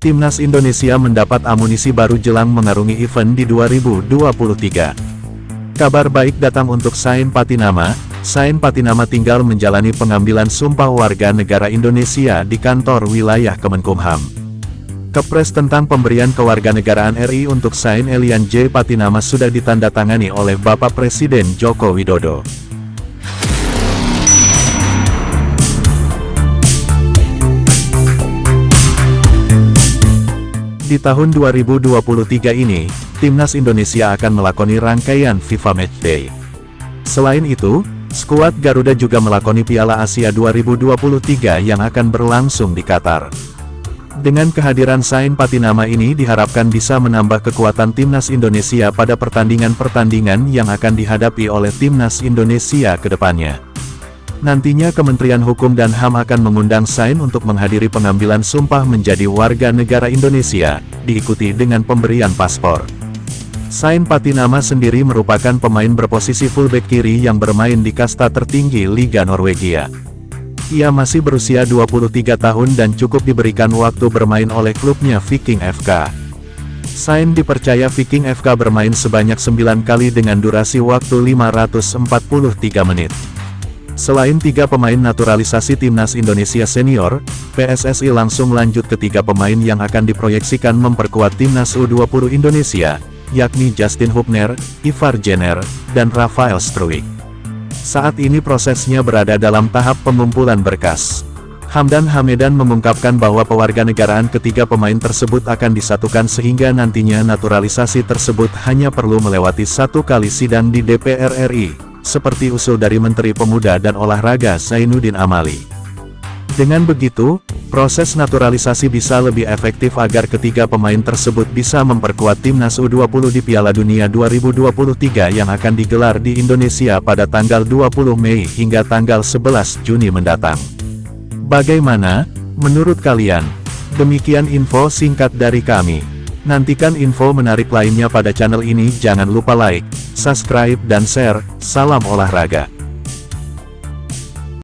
Timnas Indonesia mendapat amunisi baru jelang mengarungi event di 2023. Kabar baik datang untuk Sain Patinama. Sain Patinama tinggal menjalani pengambilan sumpah warga negara Indonesia di kantor wilayah Kemenkumham. Kepres tentang pemberian kewarganegaraan RI untuk Sain Elian J. Patinama sudah ditandatangani oleh Bapak Presiden Joko Widodo. Di tahun 2023 ini, Timnas Indonesia akan melakoni rangkaian FIFA Matchday. Selain itu, skuad Garuda juga melakoni Piala Asia 2023 yang akan berlangsung di Qatar. Dengan kehadiran Sain Patinama ini diharapkan bisa menambah kekuatan Timnas Indonesia pada pertandingan-pertandingan yang akan dihadapi oleh Timnas Indonesia ke depannya. Nantinya Kementerian Hukum dan HAM akan mengundang Sain untuk menghadiri pengambilan sumpah menjadi warga negara Indonesia, diikuti dengan pemberian paspor. Sain Patinama sendiri merupakan pemain berposisi fullback kiri yang bermain di kasta tertinggi Liga Norwegia. Ia masih berusia 23 tahun dan cukup diberikan waktu bermain oleh klubnya Viking FK. Sain dipercaya Viking FK bermain sebanyak 9 kali dengan durasi waktu 543 menit. Selain 3 pemain naturalisasi Timnas Indonesia Senior, PSSI langsung lanjut ke 3 pemain yang akan diproyeksikan memperkuat Timnas U20 Indonesia, yakni Justin Hubner, Ivar Jenner, dan Rafael Struijk. Saat ini prosesnya berada dalam tahap pengumpulan berkas. Hamdan Hamedan mengungkapkan bahwa pewarganegaraan ketiga pemain tersebut akan disatukan sehingga nantinya naturalisasi tersebut hanya perlu melewati 1 kali sidang di DPR RI. Seperti usul dari Menteri Pemuda dan Olahraga Zainuddin Amali. Dengan begitu, proses naturalisasi bisa lebih efektif agar ketiga pemain tersebut bisa memperkuat Timnas U20 di Piala Dunia 2023 yang akan digelar di Indonesia pada tanggal 20 Mei hingga tanggal 11 Juni mendatang. Bagaimana menurut kalian? Demikian info singkat dari kami. Nantikan info menarik lainnya pada channel ini, jangan lupa like, subscribe dan share. Salam olahraga.